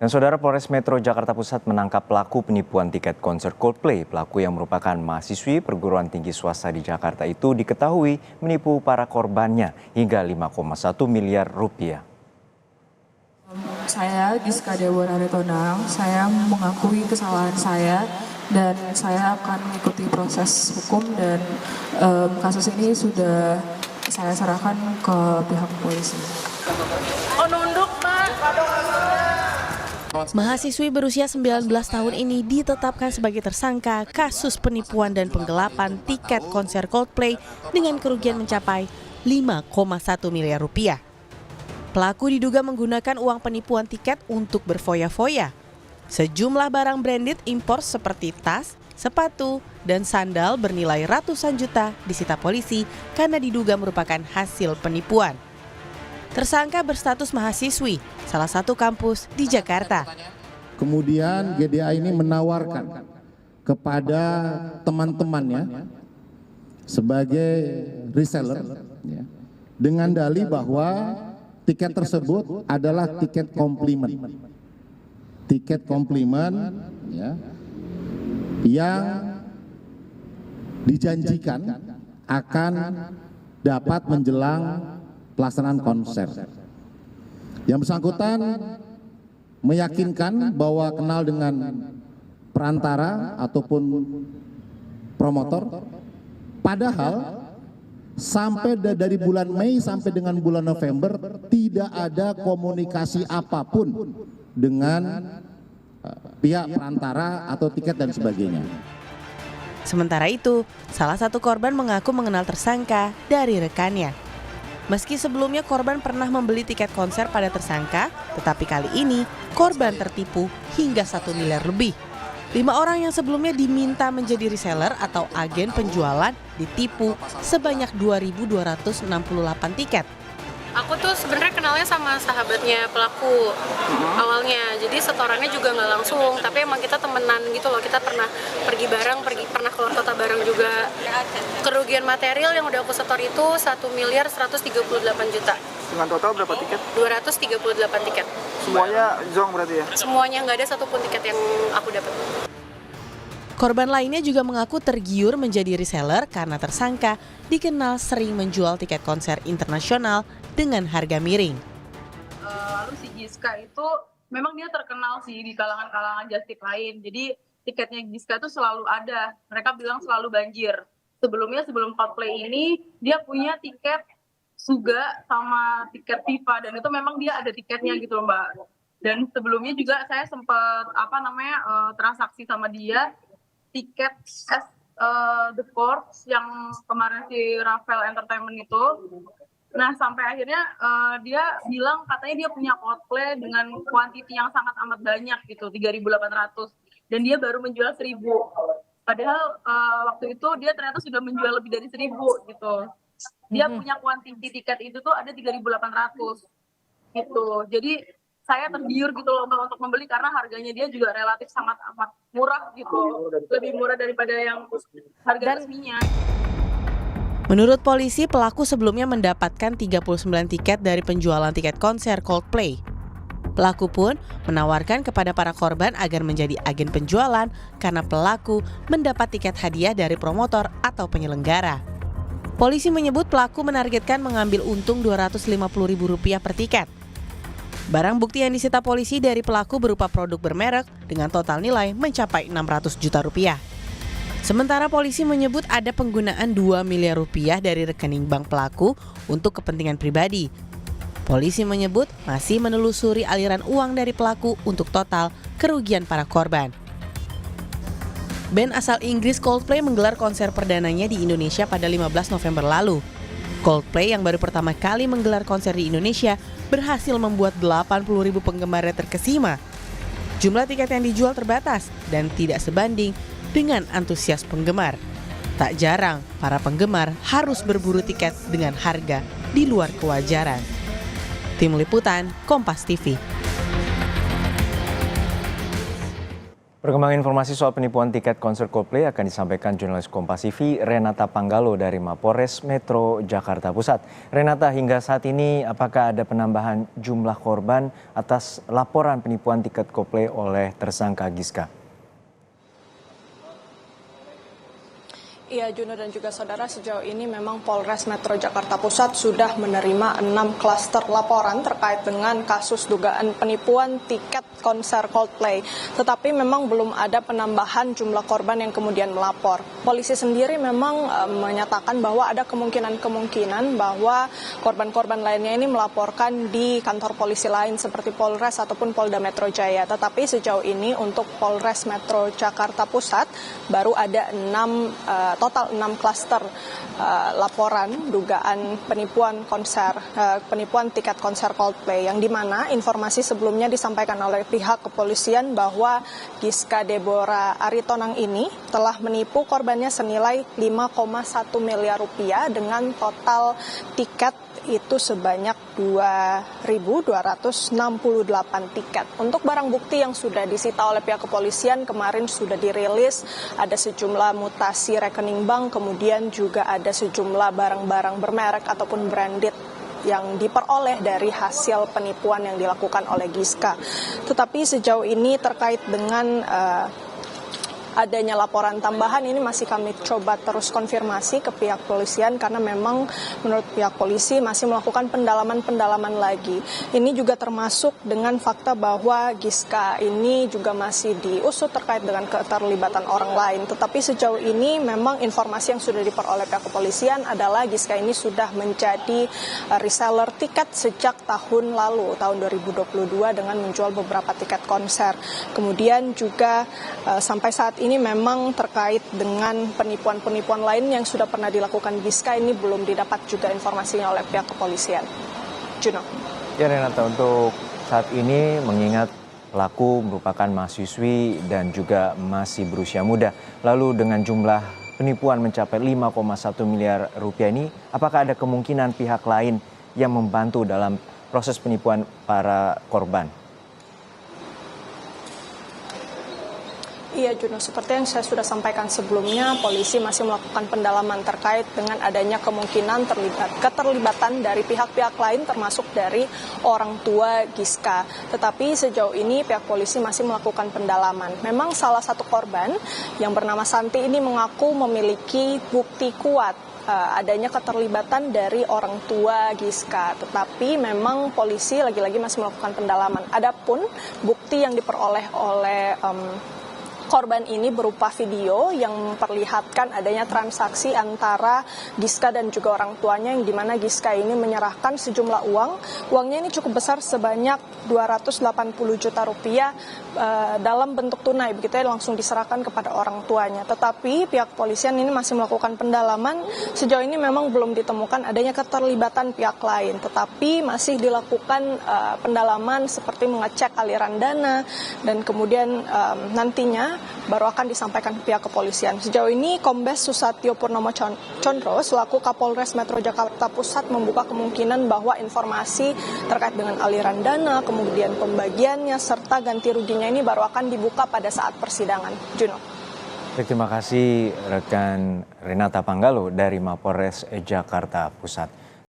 Dan Saudara, Polres Metro Jakarta Pusat menangkap pelaku penipuan tiket konser Coldplay. Pelaku yang merupakan mahasiswi perguruan tinggi swasta di Jakarta itu diketahui menipu para korbannya hingga 5,1 miliar rupiah. Saya Giska Dewa Naritonang, saya mengakui kesalahan saya dan saya akan mengikuti proses hukum dan kasus ini sudah saya serahkan ke pihak polisi. Oh, nunduk, Pak. Mahasiswi berusia 19 tahun ini ditetapkan sebagai tersangka kasus penipuan dan penggelapan tiket konser Coldplay dengan kerugian mencapai 5,1 miliar rupiah. Pelaku diduga menggunakan uang penipuan tiket untuk berfoya-foya. Sejumlah barang branded impor seperti tas, sepatu, dan sandal bernilai ratusan juta disita polisi karena diduga merupakan hasil penipuan. Tersangka berstatus mahasiswi, salah satu kampus di Jakarta. Kemudian GDA ini menawarkan kepada teman-temannya sebagai reseller dengan dalih bahwa tiket tersebut adalah tiket komplimen. Tiket komplimen yang dijanjikan akan dapat menjelang pelaksanaan konser. Yang bersangkutan meyakinkan bahwa kenal dengan perantara ataupun promotor, padahal sampai dari bulan Mei sampai dengan bulan November tidak ada komunikasi apapun dengan pihak perantara atau tiket dan sebagainya. Sementara itu, salah satu korban mengaku mengenal tersangka dari rekannya. Meski sebelumnya korban pernah membeli tiket konser pada tersangka, tetapi kali ini korban tertipu hingga 1 miliar lebih. 5 orang yang sebelumnya diminta menjadi reseller atau agen penjualan ditipu sebanyak 2.268 tiket. Aku tuh sebenarnya kenalnya sama sahabatnya pelaku awalnya, jadi setorannya juga nggak langsung, tapi emang kita temenan gitu loh, kita pernah pergi bareng, pernah keluar kota bareng juga. Kerugian material yang udah aku setor itu 1.138 juta. Dengan total berapa tiket? 238 tiket. Semuanya zong berarti ya? Semuanya, nggak ada satupun tiket yang aku dapat. Korban lainnya juga mengaku tergiur menjadi reseller karena tersangka dikenal sering menjual tiket konser internasional dengan harga miring. Lalu si Giska itu memang dia terkenal sih di kalangan-kalangan just tip lain. Jadi tiketnya Giska itu selalu ada. Mereka bilang selalu banjir. Sebelum Coldplay ini dia punya tiket Suga sama tiket FIFA dan itu memang dia ada tiketnya gitu loh, Mbak. Dan sebelumnya juga saya sempat transaksi sama dia tiket The Courts yang kemarin si Ravel Entertainment itu. Nah sampai akhirnya dia bilang katanya dia punya Coldplay dengan kuantiti yang sangat amat banyak gitu, 3.800, dan dia baru menjual 1.000. Padahal waktu itu dia ternyata sudah menjual lebih dari 1.000 gitu. Dia punya kuantiti tiket itu tuh ada 3.800 gitu. Jadi saya tergiur gitu loh Mbak untuk membeli karena harganya dia juga relatif sangat amat murah gitu. Lebih murah daripada yang harga resminya. Menurut polisi, pelaku sebelumnya mendapatkan 39 tiket dari penjualan tiket konser Coldplay. Pelaku pun menawarkan kepada para korban agar menjadi agen penjualan karena pelaku mendapat tiket hadiah dari promotor atau penyelenggara. Polisi menyebut pelaku menargetkan mengambil untung Rp250.000 per tiket. Barang bukti yang disita polisi dari pelaku berupa produk bermerek dengan total nilai mencapai 600 juta rupiah. Sementara polisi menyebut ada penggunaan 2 miliar rupiah dari rekening bank pelaku untuk kepentingan pribadi. Polisi menyebut masih menelusuri aliran uang dari pelaku untuk total kerugian para korban. Band asal Inggris Coldplay menggelar konser perdananya di Indonesia pada 15 November lalu. Coldplay yang baru pertama kali menggelar konser di Indonesia berhasil membuat 80.000 penggemarnya terkesima. Jumlah tiket yang dijual terbatas dan tidak sebanding dengan antusias penggemar. Tak jarang para penggemar harus berburu tiket dengan harga di luar kewajaran. Tim Liputan, Kompas TV. Perkembangan informasi soal penipuan tiket konser Coldplay akan disampaikan jurnalis Kompas TV Renata Panggalo dari Mapolres Metro Jakarta Pusat. Renata, hingga saat ini apakah ada penambahan jumlah korban atas laporan penipuan tiket Coldplay oleh tersangka Giska? Iya, Juno dan juga saudara, sejauh ini memang Polres Metro Jakarta Pusat sudah menerima 6 klaster laporan terkait dengan kasus dugaan penipuan tiket konser Coldplay. Tetapi memang belum ada penambahan jumlah korban yang kemudian melapor. Polisi sendiri memang menyatakan bahwa ada kemungkinan bahwa korban-korban lainnya ini melaporkan di kantor polisi lain seperti Polres ataupun Polda Metro Jaya. Tetapi sejauh ini untuk Polres Metro Jakarta Pusat baru ada total 6 klaster laporan dugaan penipuan tiket konser Coldplay, yang dimana informasi sebelumnya disampaikan oleh pihak kepolisian bahwa Giska Deborah Aritonang ini telah menipu korbannya senilai 5,1 miliar rupiah dengan total tiket itu sebanyak 2.268 tiket. Untuk barang bukti yang sudah disita oleh pihak kepolisian kemarin sudah dirilis, ada sejumlah mutasi rekening bank, kemudian juga ada sejumlah barang-barang bermerek ataupun branded yang diperoleh dari hasil penipuan yang dilakukan oleh Giska. Tetapi sejauh ini terkait dengan adanya laporan tambahan ini masih kami coba terus konfirmasi ke pihak polisian, karena memang menurut pihak polisi masih melakukan pendalaman lagi. Ini juga termasuk dengan fakta bahwa Giska ini juga masih diusut terkait dengan keterlibatan orang lain. Tetapi sejauh ini memang informasi yang sudah diperoleh pihak kepolisian adalah Giska ini sudah menjadi reseller tiket sejak tahun lalu, tahun 2022, dengan menjual beberapa tiket konser. Kemudian juga sampai saat ini memang terkait dengan penipuan-penipuan lain yang sudah pernah dilakukan Giska ini belum didapat juga informasinya oleh pihak kepolisian. Juno. Ya Renata, untuk saat ini mengingat pelaku merupakan mahasiswi dan juga masih berusia muda, lalu dengan jumlah penipuan mencapai 5,1 miliar rupiah ini, apakah ada kemungkinan pihak lain yang membantu dalam proses penipuan para korban? Iya, Juno, seperti yang saya sudah sampaikan sebelumnya, polisi masih melakukan pendalaman terkait dengan adanya kemungkinan keterlibatan dari pihak-pihak lain termasuk dari orang tua Giska. Tetapi sejauh ini pihak polisi masih melakukan pendalaman. Memang salah satu korban yang bernama Santi ini mengaku memiliki bukti kuat adanya keterlibatan dari orang tua Giska, tetapi memang polisi lagi-lagi masih melakukan pendalaman. Adapun bukti yang diperoleh oleh korban ini berupa video yang memperlihatkan adanya transaksi antara Giska dan juga orang tuanya, yang dimana Giska ini menyerahkan sejumlah uang. Uangnya ini cukup besar sebanyak 280 juta rupiah dalam bentuk tunai, begitu ya, langsung diserahkan kepada orang tuanya. Tetapi pihak polisian ini masih melakukan pendalaman. Sejauh ini memang belum ditemukan adanya keterlibatan pihak lain, tetapi masih dilakukan pendalaman seperti mengecek aliran dana, dan kemudian nantinya baru akan disampaikan ke pihak kepolisian. Sejauh ini Kombes Susatyo Purnomo Condro selaku Kapolres Metro Jakarta Pusat membuka kemungkinan bahwa informasi terkait dengan aliran dana, kemudian pembagiannya, serta ganti ruginya ini baru akan dibuka pada saat persidangan. Juno. Terima kasih rekan Renata Panggalo dari Mapolres Jakarta Pusat.